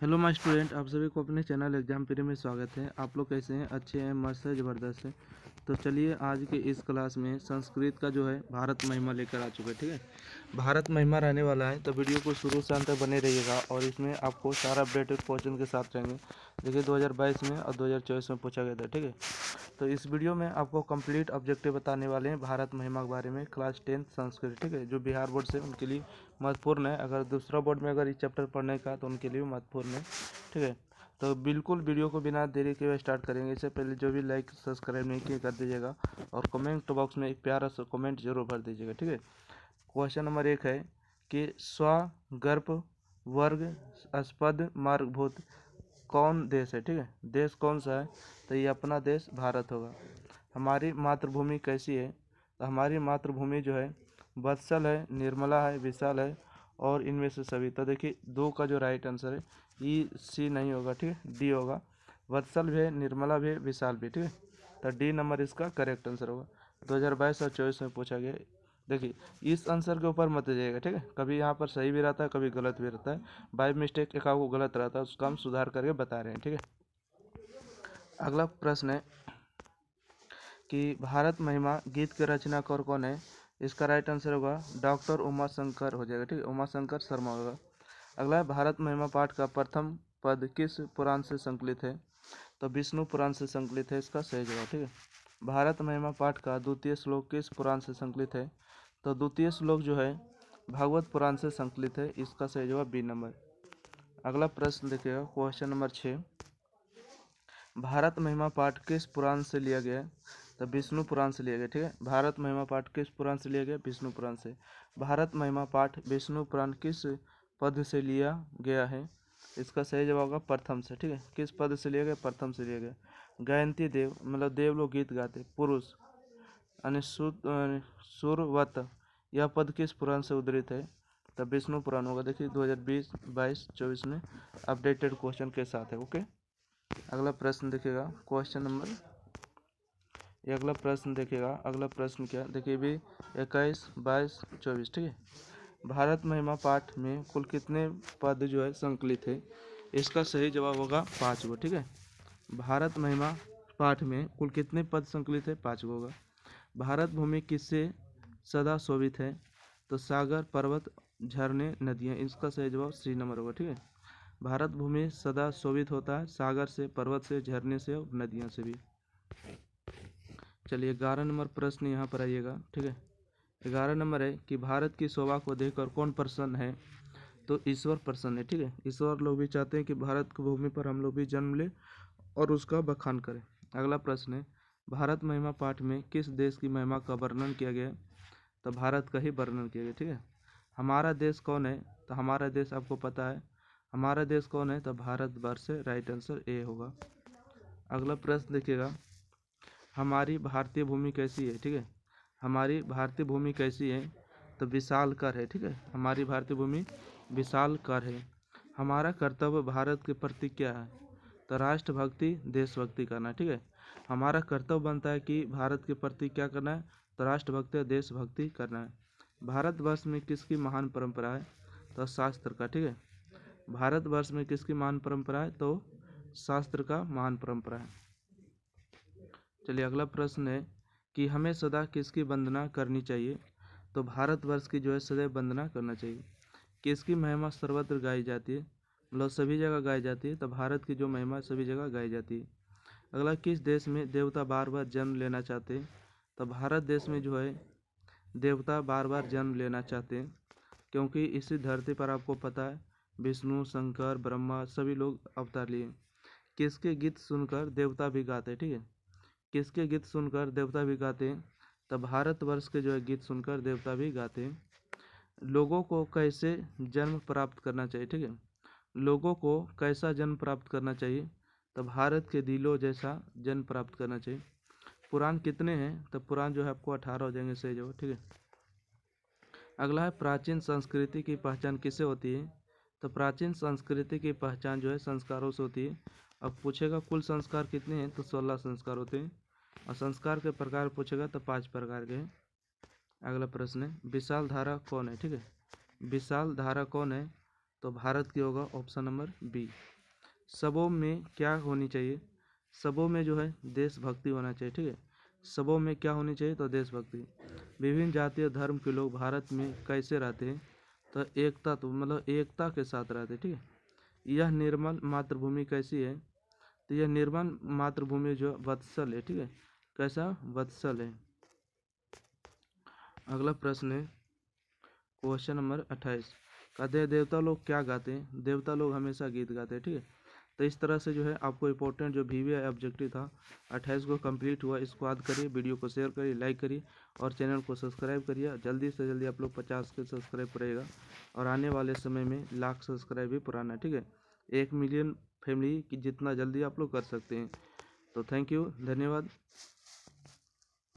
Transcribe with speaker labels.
Speaker 1: Hello my student, आप सभी को अपने चैनल एग्जाम प्री में स्वागत है। आप लोग कैसे हैं? अच्छे हैं, मस्त है, ज़बरदस्त है। तो चलिए आज के इस क्लास में संस्कृत का जो है भारत महिमा लेकर आ चुके हैं। ठीक है, भारत महिमा रहने वाला है, तो वीडियो को शुरू से अंत तक बने रहिएगा और इसमें आपको सारा अपडेटेड क्वेश्चन के साथ रहेंगे। देखिए 2022 में और 2024 में पूछा गया था। ठीक है, तो इस वीडियो में आपको कंप्लीट ऑब्जेक्टिव बताने वाले हैं भारत महिमा के बारे में, क्लास 10 संस्कृत। ठीक है, जो बिहार बोर्ड से उनके लिए महत्वपूर्ण है। अगर दूसरा बोर्ड में अगर इस चैप्टर पढ़ने का तो उनके लिए महत्वपूर्ण है। ठीक है, तो बिल्कुल वीडियो को बिना देरी के स्टार्ट करेंगे। इससे पहले जो भी लाइक सब्सक्राइब नहीं किए कर दीजिएगा और कमेंट बॉक्स में एक प्यारा सा कमेंट जरूर भर दीजिएगा। ठीक है, क्वेश्चन नंबर 1 है कि स्वगर्भ वर्ग अस्पद मार्गभूत कौन देश है। ठीक है, देश कौन सा है? तो ये अपना देश भारत होगा। हमारी मातृभूमि कैसी है? तो हमारी मातृभूमि जो है वत्सल है, निर्मला है, विशाल है और इनमें से सभी। तो देखिए दो का जो राइट आंसर है ई सी नहीं होगा। ठीक है, डी होगा। वत्सल भी है, निर्मला भी है, विशाल भी। ठीक है, तो डी नंबर इसका करेक्ट आंसर होगा। 2022 और 24 में पूछा गया। देखिए इस आंसर के ऊपर मत जाइएगा। ठीक है, कभी यहाँ पर सही भी रहता है, कभी गलत भी रहता है। बाय मिस्टेक एक आपको गलत रहता है, उसका हम सुधार करके बता रहे हैं। ठीक है, अगला प्रश्न है कि भारत महिमा गीत के रचनाकार कौन है? इसका राइट आंसर होगा डॉक्टर उमा शंकर हो जाएगा। ठीक है, उमा शंकर शर्मा होगा। अगला है भारत महिमा पाठ का प्रथम पद किस पुराण से संकलित है? तो विष्णु पुराण से संकलित है इसका सही जवाब। ठीक है, भारत महिमा पाठ का द्वितीय श्लोक किस पुराण से संकलित है? तो द्वितीय श्लोक जो है भागवत पुराण से संकलित है, इसका सही जवाब बी नंबर। अगला प्रश्न देखिएगा, क्वेश्चन नंबर 6, भारत महिमा पाठ किस पुराण से लिया गया है? तो विष्णु पुराण से लिया गया। ठीक है, भारत महिमा पाठ किस पुराण से लिया गया? विष्णु पुराण से। भारत महिमा पाठ विष्णु पुराण किस पद से लिया गया है? इसका सही जवाब होगा प्रथम से। ठीक है, किस पद से लिया गया? प्रथम से लिया गया। गायंती देव मतलब देव लोग गीत गाते, पुरुष सुरवत, यह पद किस पुराण से उद्धृत है? तब विष्णु पुराण होगा। देखिए 2020, 22, 24 में अपडेटेड क्वेश्चन के साथ है। ओके, अगला प्रश्न देखिएगा, क्वेश्चन नंबर अगला प्रश्न देखिएगा। अगला प्रश्न क्या देखिए भी 21, 22, 24। ठीक है, भारत महिमा पाठ में कुल कितने पद जो है संकलित है? इसका सही जवाब होगा 5 गो। ठीक है, भारत महिमा पाठ में कुल कितने पद संकलित है? 5 गो होगा। भारत भूमि किससे सदा शोभित है? तो सागर, पर्वत, झरने, नदियाँ। इसका सही जवाब सी नंबर होगा। ठीक है, भारत भूमि सदा शोभित होता है सागर से, पर्वत से, झरने से और नदियों से भी। चलिए 11 नंबर प्रश्न यहाँ पर आइएगा। ठीक है, 11 नंबर है कि भारत की शोभा को देखकर कौन प्रसन्न है? तो ईश्वर प्रसन्न है। ठीक है, ईश्वर लोग भी चाहते हैं कि भारत की भूमि पर हम लोग भी जन्म ले और उसका बखान करें। अगला प्रश्न है, भारत महिमा पाठ में किस देश की महिमा का वर्णन किया गया? तो भारत का ही वर्णन किया गया। ठीक है, हमारा देश कौन है? तो हमारा देश आपको पता है, हमारा देश कौन है? तो भारतवर्ष है, राइट आंसर ए होगा। अगला प्रश्न देखिएगा, हमारी भारतीय भूमि कैसी है? ठीक है, हमारी भारतीय भूमि कैसी है? तो विशालकर है। ठीक है, हमारी भारतीय भूमि विशालकर है। हमारा कर्तव्य भारत के प्रति क्या है? तो राष्ट्रभक्ति, देशभक्ति करना। ठीक है, हमारा कर्तव्य बनता है कि भारत के प्रति क्या करना है? तो राष्ट्रभक्ति और देशभक्ति करना है। भारतवर्ष में किसकी महान परंपरा है? तो शास्त्र का। ठीक है, भारतवर्ष में किसकी महान परंपरा है? तो शास्त्र का महान परंपरा है। चलिए अगला प्रश्न है कि हमें सदा किसकी वंदना करनी चाहिए? तो भारतवर्ष की जो है सदैव वंदना करना चाहिए। किसकी महिमा सर्वत्र गाई जाती है? मतलब सभी जगह गाई जाती है। तो भारत की जो महिमा सभी जगह गाई जाती है। अगला, किस देश में देवता बार बार जन्म लेना चाहते हैं? तो भारत देश में जो है देवता बार बार जन्म लेना चाहते हैं, क्योंकि इसी धरती पर आपको पता है विष्णु, शंकर, ब्रह्मा सभी लोग अवतार लिए। किसके गीत सुनकर देवता भी गाते हैं? ठीक है, किसके गीत सुनकर देवता भी गाते हैं? तब भारतवर्ष के जो है गीत सुनकर देवता भी गाते हैं। लोगों को कैसे जन्म प्राप्त करना चाहिए? ठीक है, लोगों को कैसा जन्म प्राप्त करना चाहिए? तो भारत के दिलों जैसा जन्म प्राप्त करना चाहिए। पुराण कितने हैं? तो पुराण जो है आपको 18 हो जाएंगे सही जवाब। ठीक है, अगला है प्राचीन संस्कृति की पहचान किससे होती है? तो प्राचीन संस्कृति की पहचान जो है संस्कारों से होती है। अब पूछेगा कुल संस्कार कितने हैं? तो 16 संस्कार होते हैं। और संस्कार के प्रकार पूछेगा तो 5 प्रकार के हैं। अगला प्रश्न है, विशाल धारा कौन है? ठीक है, विशाल धारा कौन है? तो भारत की होगा ऑप्शन नंबर बी। सबों में क्या होनी चाहिए? सबों में जो है देशभक्ति होना चाहिए, ठीक है। सबों में क्या होनी चाहिए? तो देशभक्ति। विभिन्न जाति और धर्म के लोग भारत में कैसे रहते हैं? तो एकता, तो मतलब एकता के साथ रहते हैं, ठीक है। यह निर्मल मातृभूमि कैसी है? तो यह निर्मल मातृभूमि जो वत्सल है, ठीक है। कैसा? वत्सल है। अगला प्रश्न है क्वेश्चन नंबर 28। कहते हैं देवता लोग क्या गाते हैं? देवता लोग हमेशा गीत गाते हैं, ठीक है। तो इस तरह से जो है आपको इंपॉर्टेंट जो VVI ऑब्जेक्टिव था 28 को कंप्लीट हुआ। इसको याद करिए, वीडियो को शेयर करिए, लाइक करिए और चैनल को सब्सक्राइब करिए। जल्दी से जल्दी आप लोग 50 के सब्सक्राइब करेगा और आने वाले समय में लाख सब्सक्राइब भी पुराना, ठीक है। 1 मिलियन फैमिली की जितना जल्दी आप लोग कर सकते हैं। तो थैंक यू, धन्यवाद।